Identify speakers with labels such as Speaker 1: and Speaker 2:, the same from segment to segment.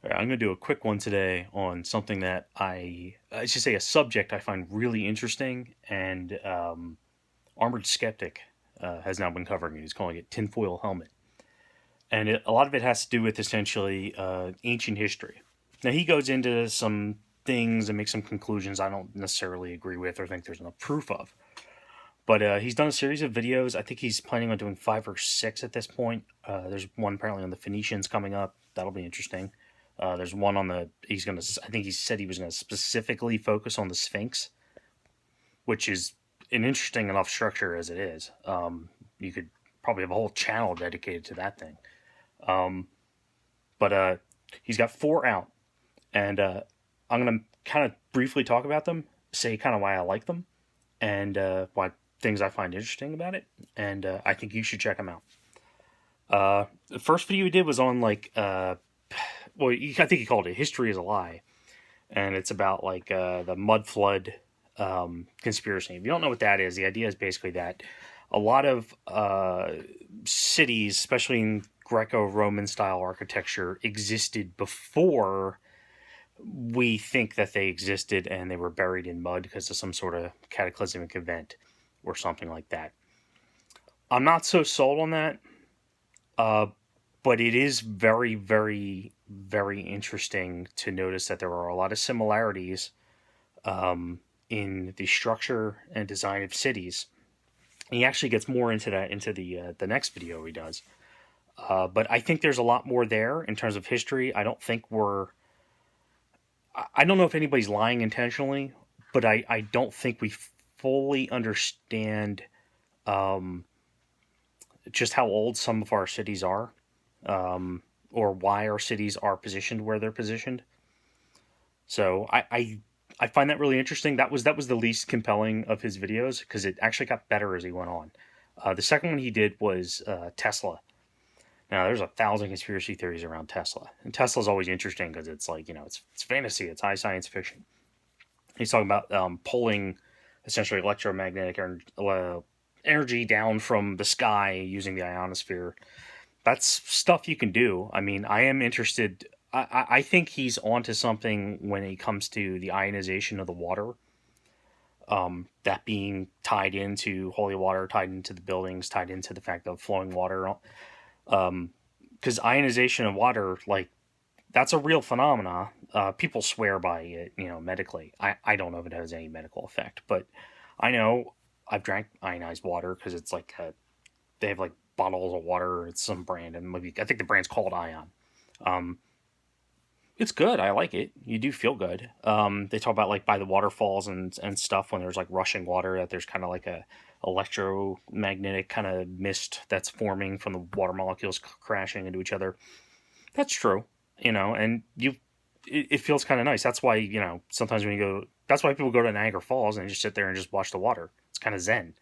Speaker 1: All right, I'm going to do a quick one today on something that I should say a subject I find really interesting, and Armored Skeptic has now been covering it. He's calling it Tinfoil Helmet. And a lot of it has to do with essentially ancient history. Now, he goes into some things and makes some conclusions I don't necessarily agree with or think there's enough proof of. But he's done a series of videos. I think he's planning on doing 5 or 6 at this point. There's one apparently on the Phoenicians coming up. That'll be interesting. There's one on the. I think he said he was gonna specifically focus on the Sphinx, which is an interesting enough structure as it is. You could probably have a whole channel dedicated to that thing. Um, but he's got 4 out, and I'm gonna kind of briefly talk about them, say kind of why I like them, and why things I find interesting about it, and I think you should check them out. The first video he did was on I think he called it "History is a Lie," and it's about the mud flood conspiracy. If you don't know what that is, the idea is basically that a lot of cities, especially in Greco-Roman style architecture, existed before we think that they existed, and they were buried in mud because of some sort of cataclysmic event or something like that. I'm not so sold on that, uh, but it is very, very, very interesting to notice that there are a lot of similarities in the structure and design of cities. And he actually gets more into that into the next video he does. But I think there's a lot more there in terms of history. I don't know if anybody's lying intentionally, but I don't think we fully understand just how old some of our cities are, or why our cities are positioned where they're positioned. So I find that really interesting. That was the least compelling of his videos because it actually got better as he went on. The second one he did was Tesla. Now, there's 1,000 conspiracy theories around Tesla, and Tesla's always interesting because it's it's fantasy, it's high science fiction. He's talking about pulling essentially electromagnetic energy down from the sky using the ionosphere. That's stuff you can do. I mean, I am interested. I think he's onto something when it comes to the ionization of the water. That being tied into holy water, tied into the buildings, tied into the fact of flowing water. Because ionization of water, that's a real phenomena. People swear by it, medically. I don't know if it has any medical effect, but I know I've drank ionized water because it's they have bottles of water. It's some brand, and maybe I think the brand's called Ion. Um, it's good. I like it. You do feel good. They talk about by the waterfalls and stuff when there's rushing water that there's kind of a electromagnetic kind of mist that's forming from the water molecules crashing into each other. That's true, and it feels kind of nice. That's why sometimes when you go, that's why people go to Niagara Falls and just sit there and just watch the water. It's kind of zen.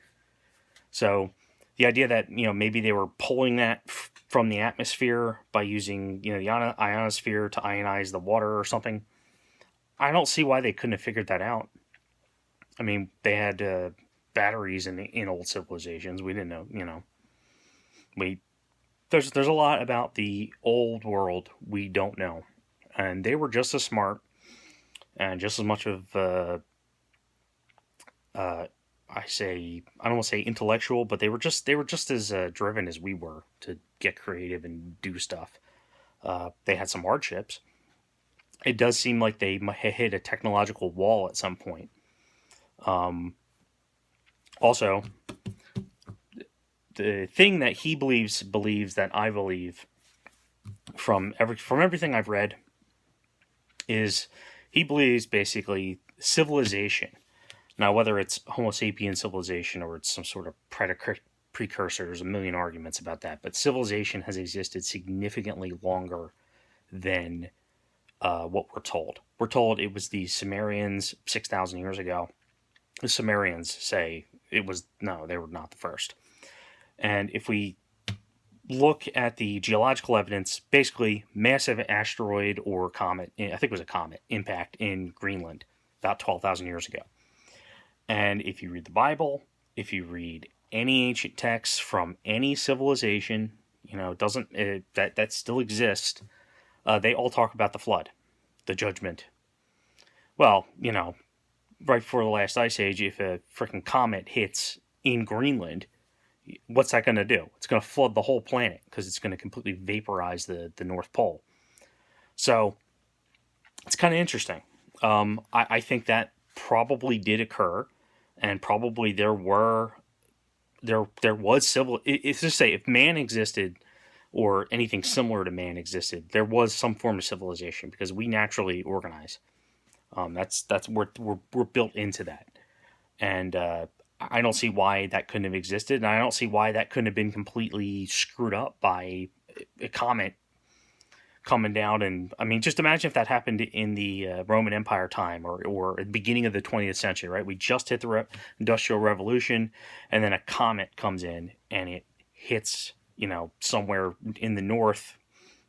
Speaker 1: So the idea that maybe they were pulling that from the atmosphere by using the ionosphere to ionize the water or something, I don't see why they couldn't have figured that out. I mean, they had batteries in old civilizations. We didn't know, we there's a lot about the old world we don't know, and they were just as smart and just as much of I don't want to say intellectual, but they were just as driven as we were to get creative and do stuff. They had some hardships. It does seem like they hit a technological wall at some point. Also, the thing that he believes that I believe from everything I've read is he believes basically civilization. Now, whether it's Homo sapien civilization or it's some sort of precursor, there's a million arguments about that. But civilization has existed significantly longer than what we're told. We're told it was the Sumerians 6,000 years ago. The Sumerians say they were not the first. And if we look at the geological evidence, basically massive asteroid or comet, I think it was a comet, impact in Greenland about 12,000 years ago. And if you read the Bible, if you read any ancient texts from any civilization, that still exists, they all talk about the flood, the judgment. Well, right before the last ice age, if a freaking comet hits in Greenland, what's that going to do? It's going to flood the whole planet because it's going to completely vaporize the North Pole. So it's kind of interesting. I think that probably did occur, and probably there was civil. It's just say if man existed or anything similar to man existed, there was some form of civilization because we naturally organize. That's we're built into that, and I don't see why that couldn't have existed, and I don't see why that couldn't have been completely screwed up by a comet coming down. And I mean, just imagine if that happened in the Roman Empire time, or at the beginning of the 20th century, right? We just hit the Industrial Revolution, and then a comet comes in and it hits, somewhere in the north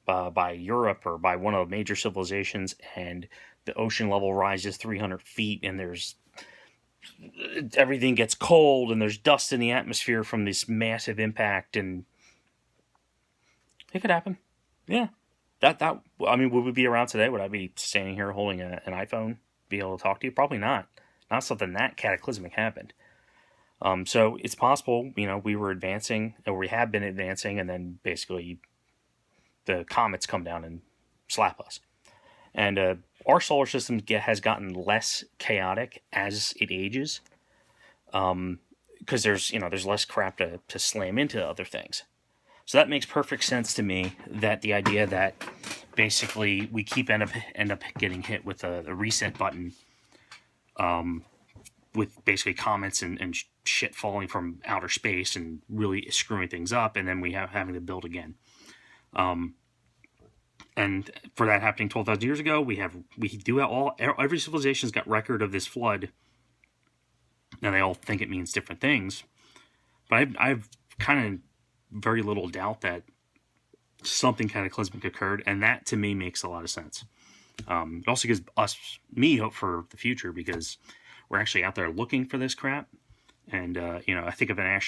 Speaker 1: by Europe or by one of the major civilizations, and the ocean level rises 300 feet, and everything gets cold, and there's dust in the atmosphere from this massive impact, and it could happen. Yeah. I mean, would we be around today? Would I be standing here holding an iPhone, be able to talk to you? Probably not. Not something that cataclysmic happened. So it's possible, we were advancing, or we have been advancing, and then basically the comets come down and slap us. And our solar system has gotten less chaotic as it ages, because there's less crap to slam into other things. So that makes perfect sense to me, that the idea that basically we end up getting hit with a reset button, with basically comets and shit falling from outer space and really screwing things up, and then we having to build again. And for that happening 12,000 years ago, every civilization's got record of this flood. Now they all think it means different things, but I've kind of very little doubt that something cataclysmic occurred, and that to me makes a lot of sense. It also gives me hope for the future, because we're actually out there looking for this crap. And I think if a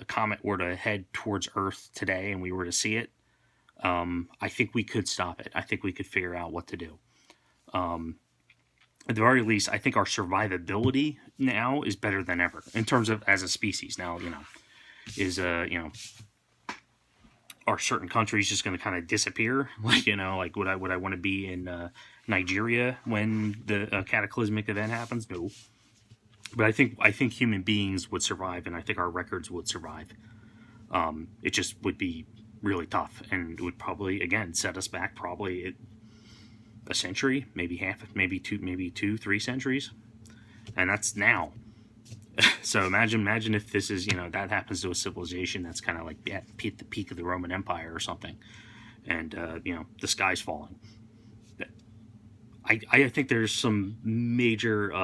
Speaker 1: comet were to head towards Earth today and we were to see it, I think we could stop it. I think we could figure out what to do. At the very least, I think our survivability now is better than ever in terms of as a species. Now, are certain countries just going to kind of disappear? Like, would I want to be in Nigeria when the cataclysmic event happens? No. But I think human beings would survive, and I think our records would survive. It just would be really tough, and would probably, again, set us back probably a century, maybe 2-3 centuries. And that's now. So imagine if this is, that happens to a civilization that's kind of like at the peak of the Roman Empire or something, and the sky's falling. I think there's some major.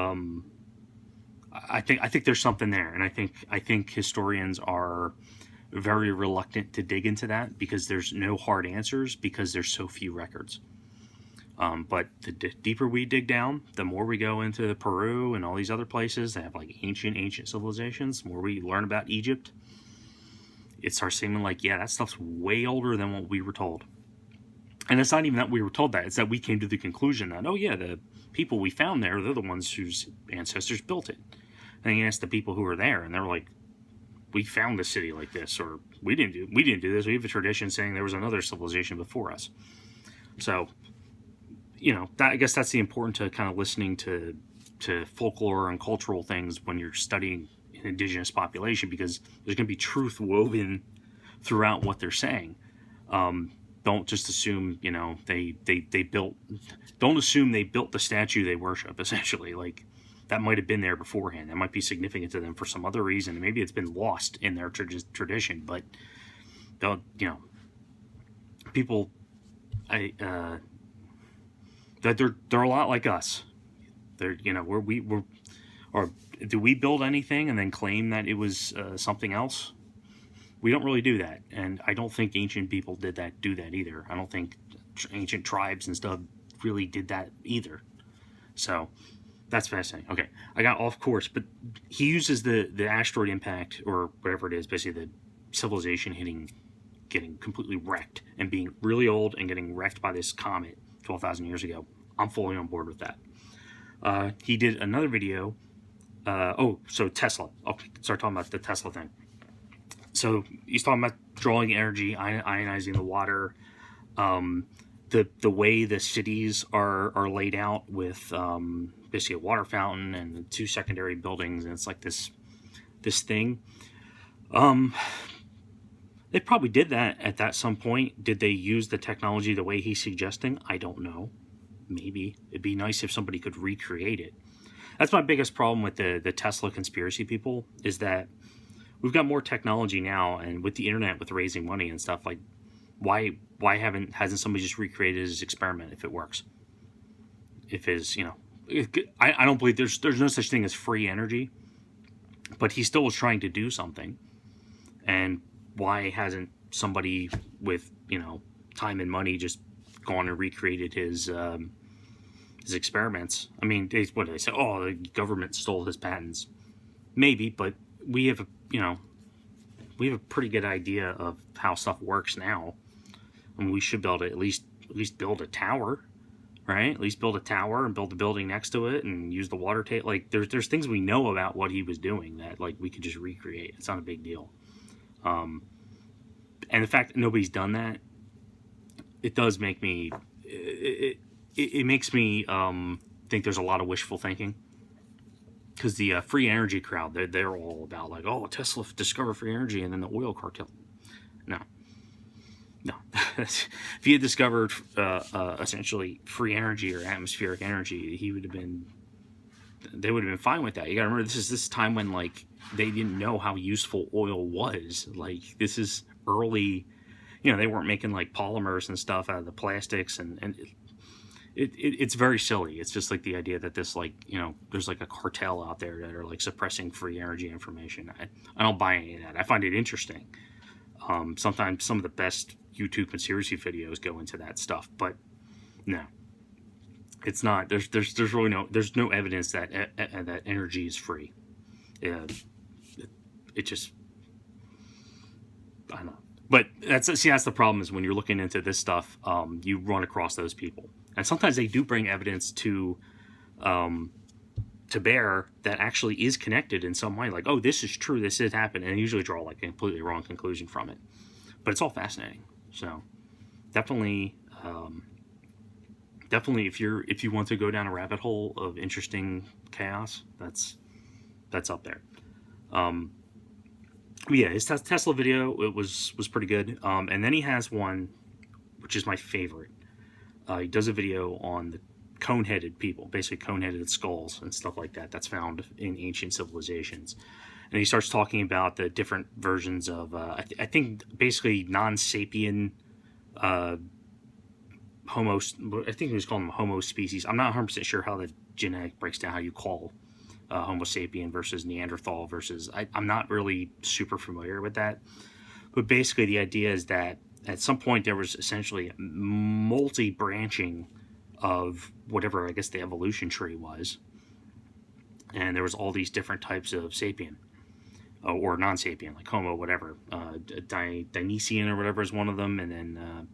Speaker 1: I think there's something there, and I think historians are very reluctant to dig into that because there's no hard answers, because there's so few records. But the deeper we dig down, the more we go into Peru and all these other places that have like ancient civilizations, the more we learn about Egypt, it starts seeming like, yeah, that stuff's way older than what we were told. And it's not even that we were told that, it's that we came to the conclusion that, oh yeah, the people we found there, they're the ones whose ancestors built it. And you ask the people who were there, and they're like, we found the city like this, or we didn't do this. We have a tradition saying there was another civilization before us. So, I guess that's the important to kind of listening to folklore and cultural things when you're studying an indigenous population, because there's going to be truth woven throughout what they're saying. Don't just assume, they built. Don't assume they built the statue they worship. Essentially, like that might have been there beforehand. That might be significant to them for some other reason. Maybe it's been lost in their tradition, but people, that they're a lot like us. They're or do we build anything and then claim that it was something else? We don't really do that, and I don't think ancient people do that either. I don't think ancient tribes and stuff really did that either. So that's fascinating. Okay, I got off course, but he uses the asteroid impact or whatever it is, basically the civilization hitting getting completely wrecked and being really old and getting wrecked by this comet 12,000 years ago. I'm fully on board with that. He did another video. So Tesla. I'll start talking about the Tesla thing. So he's talking about drawing energy, ionizing the water, the way the cities are laid out with basically a water fountain and 2 secondary buildings, and it's like this thing. They probably did that at that some point. Did they use the technology the way he's suggesting? I don't know. Maybe. It'd be nice if somebody could recreate it. That's my biggest problem with the Tesla conspiracy people, is that we've got more technology now, and with the internet, with raising money and stuff, like, why hasn't somebody just recreated his experiment if it works? If his, I don't believe there's no such thing as free energy, but he still was trying to do something. And why hasn't somebody with, time and money just gone and recreated his experiments? I mean, what did they say? Oh, the government stole his patents. Maybe, but we have a pretty good idea of how stuff works now, and we should be able to at least build a tower, right? At least build a tower and build a building next to it and use the water tank. Like, there's things we know about what he was doing that, like, we could just recreate. It's not a big deal. And the fact that nobody's done that, it does make me it makes me think there's a lot of wishful thinking. Because the free energy crowd, they're all about, like, oh, Tesla discovered free energy, and then the oil cartel. No. If he had discovered essentially free energy or atmospheric energy, they would have been fine with that. You got to remember, this is this time when, like, they didn't know how useful oil was. Like, this is early, they weren't making, like, polymers and stuff out of the plastics, and it's very silly. It's just like the idea that this, like, there's like a cartel out there that are, like, suppressing free energy information. I don't buy any of that. I find it interesting. Sometimes some of the best YouTube conspiracy videos go into that stuff, but no, it's not. There's really no evidence that that energy is free. It just, I don't know. But that's the problem, is when you're looking into this stuff, you run across those people. And sometimes they do bring evidence to bear that actually is connected in some way. Like, oh, this is true, this did happen, and they usually draw, like, a completely wrong conclusion from it. But it's all fascinating. So definitely, if you want to go down a rabbit hole of interesting chaos, that's up there. Yeah, his Tesla video, it was pretty good. And then he has one, which is my favorite. He does a video on the cone-headed people, basically cone-headed skulls and stuff like that. That's found in ancient civilizations. And he starts talking about the different versions of, I think, basically non-sapien Homo. I think he was calling them Homo species. I'm not 100% sure how the genetic breaks down, how you call Homo sapien versus Neanderthal versus. I'm not really super familiar with that. But basically, the idea is that at some point there was essentially multi-branching of whatever, I guess, the evolution tree was. And there was all these different types of sapien. Or non-sapien, like Homo, whatever. Dionysian or whatever is one of them. And then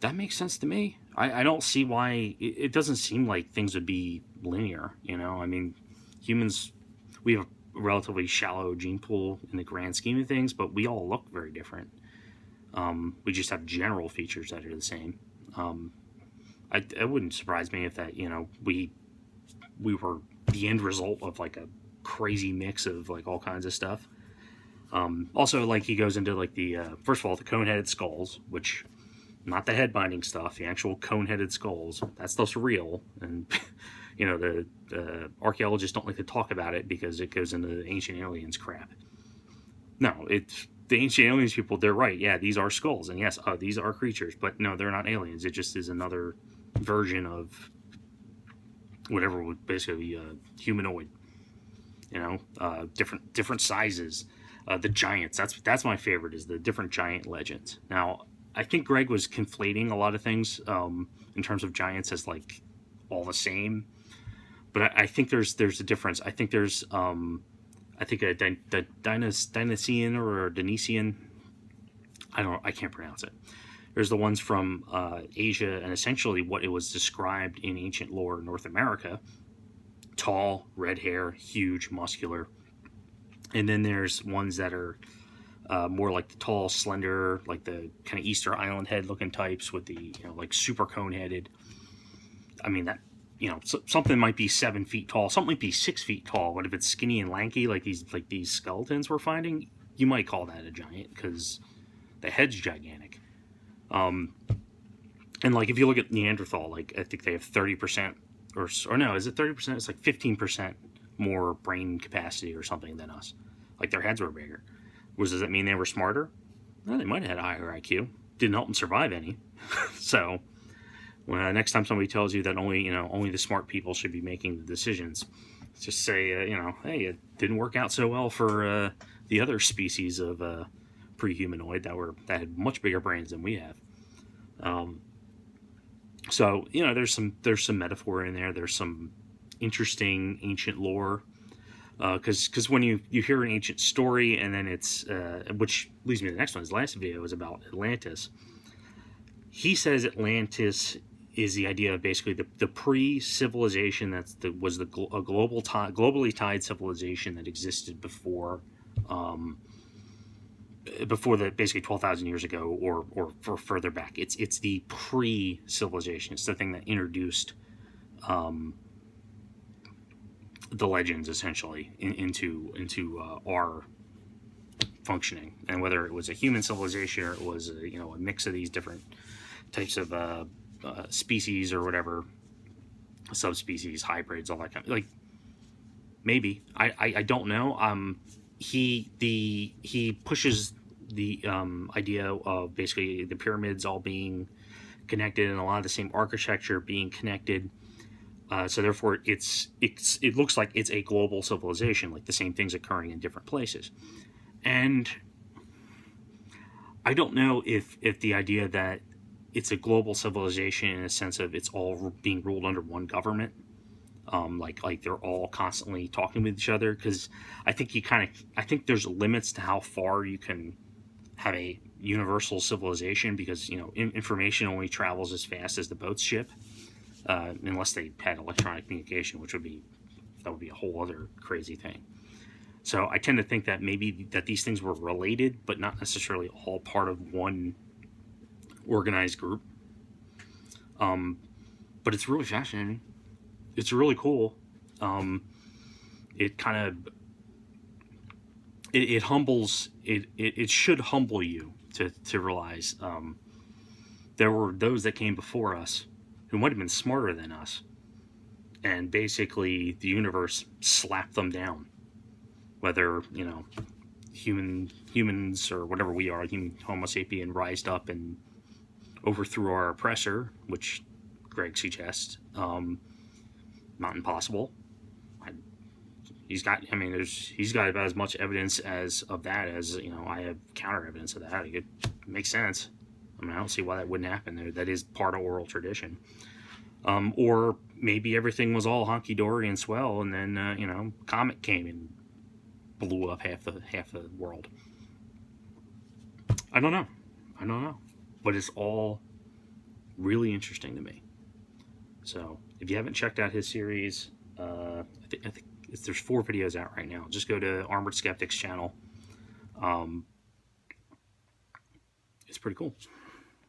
Speaker 1: that makes sense to me. I don't see why. It doesn't seem like things would be linear, I mean, humans, we have a relatively shallow gene pool in the grand scheme of things, but we all look very different. We just have general features that are the same. It wouldn't surprise me if that, we were the end result of, like, a crazy mix of, like, all kinds of stuff. Also, like, he goes into, like, the first of all, the cone-headed skulls, which, not the head binding stuff, the actual cone-headed skulls. That stuff's real, and the archaeologists don't like to talk about it because it goes into the ancient aliens crap. No, it's the ancient aliens people. They're right. Yeah, these are skulls, and yes, these are creatures, but no, they're not aliens. It just is another version of whatever would basically humanoid. Different sizes. The giants. That's my favorite, is the different giant legends. Now, I think Greg was conflating a lot of things in terms of giants as, like, all the same. But I think there's a difference. I think there's I think a Dionysian or a Dionysian. I can't pronounce it. There's the ones from Asia, and essentially what it was described in ancient lore in North America: tall, red hair, huge, muscular. And then there's ones that are more like the tall, slender, like the kind of Easter Island head looking types with the, like super cone headed. I mean, that, something might be 7 feet tall, something might be 6 feet tall, but if it's skinny and lanky, like these skeletons we're finding, you might call that a giant because the head's gigantic. And like if you look at Neanderthal, like I think they have 30% or no, is it 30%? It's like 15% more brain capacity or something than us. Like their heads were bigger. Does that mean they were smarter? Well, they might have had a higher IQ. Didn't help them survive any. So next time somebody tells you that only the smart people should be making the decisions, just say hey, it didn't work out so well for the other species of pre-humanoid that had much bigger brains than we have. So there's some metaphor in there. There's some interesting ancient lore. Because when you hear an ancient story and then it's which leads me to the next one. His last video was about Atlantis. He says Atlantis is the idea of basically the pre-civilization was a globally tied civilization that existed before the basically 12,000 years ago or for further back. It's the pre-civilization. It's the thing that introduced the legends essentially into our functioning, and whether it was a human civilization or it was a mix of these different types of species or whatever, subspecies, hybrids, all that kind of, like, maybe I don't know. He pushes the idea of basically the pyramids all being connected and a lot of the same architecture being connected. So therefore, it looks like it's a global civilization, like the same things occurring in different places. And I don't know if the idea that it's a global civilization in a sense of it's all being ruled under one government, like they're all constantly talking with each other, because I think there's limits to how far you can have a universal civilization, because information only travels as fast as the boat's ship. Unless they had electronic communication, which would be a whole other crazy thing. So I tend to think that maybe that these things were related, but not necessarily all part of one organized group. But it's really fascinating. It's really cool. It kind of it humbles it should humble you to realize there were those that came before us who might have been smarter than us, and basically the universe slapped them down. Whether humans or whatever we are, Homo sapien, rised up and overthrew our oppressor, which Greg suggests. Not impossible. He's got about as much evidence of that as I have counter evidence of that. It makes sense. I mean, I don't see why that wouldn't happen. That is part of oral tradition. Or maybe everything was all honky dory and swell, and then comet came and blew up half the world. I don't know, but it's all really interesting to me. So if you haven't checked out his series, I think there's 4 videos out right now. Just go to Armoured Skeptic's channel. It's pretty cool.